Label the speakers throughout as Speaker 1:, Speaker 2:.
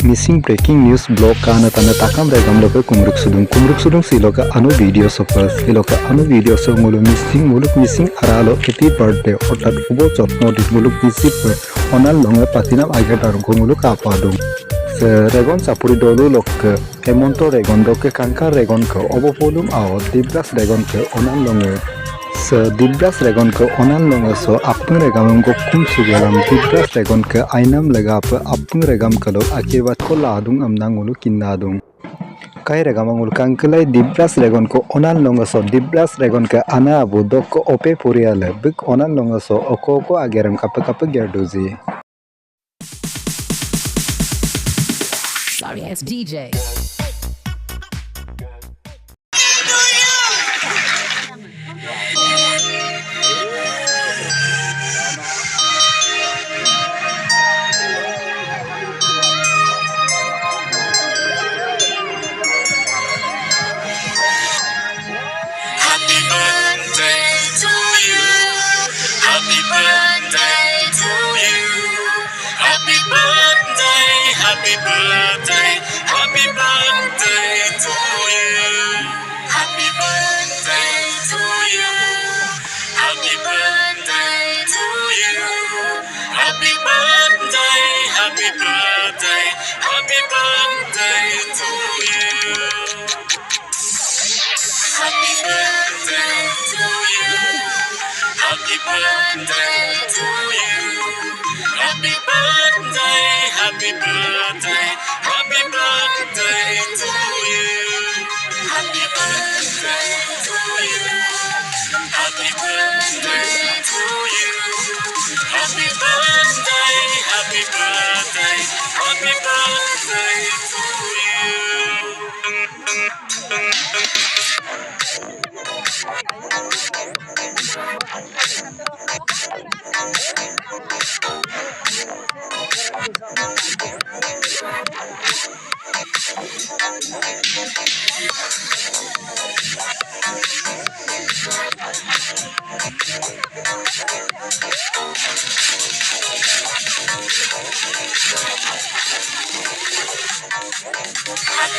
Speaker 1: missing breaking news blog kana tanda takam regam loke kumruk sudung siloka anu video sopal siloka anu video so muluk missing aralo happy birthday otat ubo jotno di muluk missing onal longa patinam agatar gumuluk apadum regon sapuri dolu lok emonto regon doke kanka regon ko obopolum ao dibras regon ke onal longa Dibras regon ke onan longa so apung regam ko kum sugalam dibras regon ke ainam lega apa apung regam kalau akibat ko ladung amnang ulu kinnadung kai regam ngul kangkelai dibras regon ko onan longa so dibras regon ke ana abu dok ko ope puriale bik onan longa so oko ageram kapa gerdozi
Speaker 2: Sorry, it's DJ.
Speaker 3: Happy birthday to you. Happy birthday to you. Happy birthday to you. Happy birthday, happy birthday, happy birthday to you. Happy birthday to you. Happy birthday to you. Happy birthday, happy birthday, happy birthday to you. Happy birthday to you. Happy birthday to you. Happy birthday, happy birthday, happy birthday to you.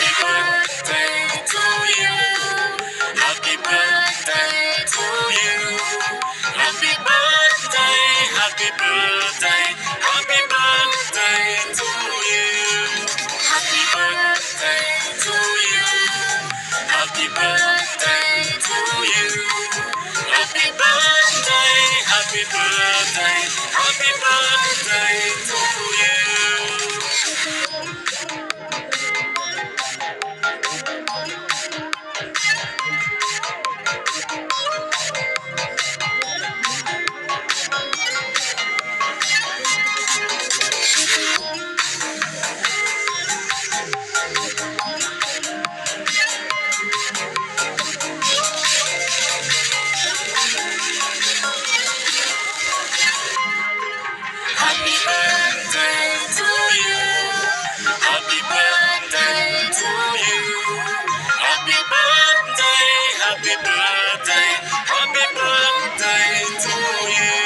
Speaker 3: Happy birthday to you. Happy birthday to you. Happy birthday, happy birthday, happy birthday to you. Happy birthday to you. Happy birthday to you. Happy birthday, happy birthday, happy birthday to you. Happy birthday to you. Happy birthday to you. Happy birthday, happy birthday, happy birthday to you.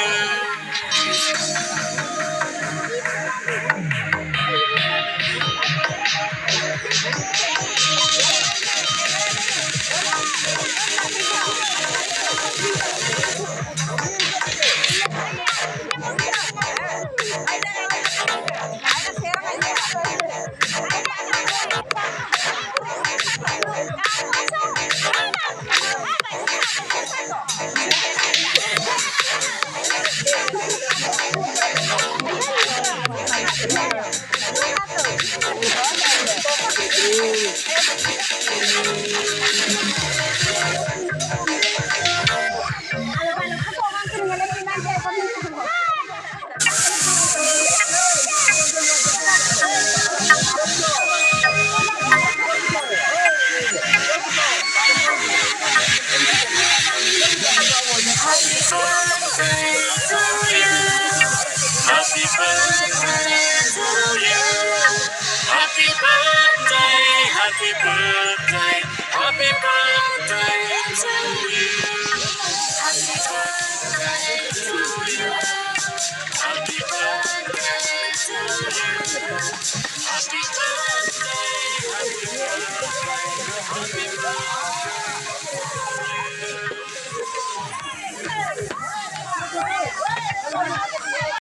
Speaker 3: Happy birthday to you. Happy birthday, happy birthday, happy birthday to you. Happy birthday to you. Happy birthday to you. Happy birthday. Happy birthday.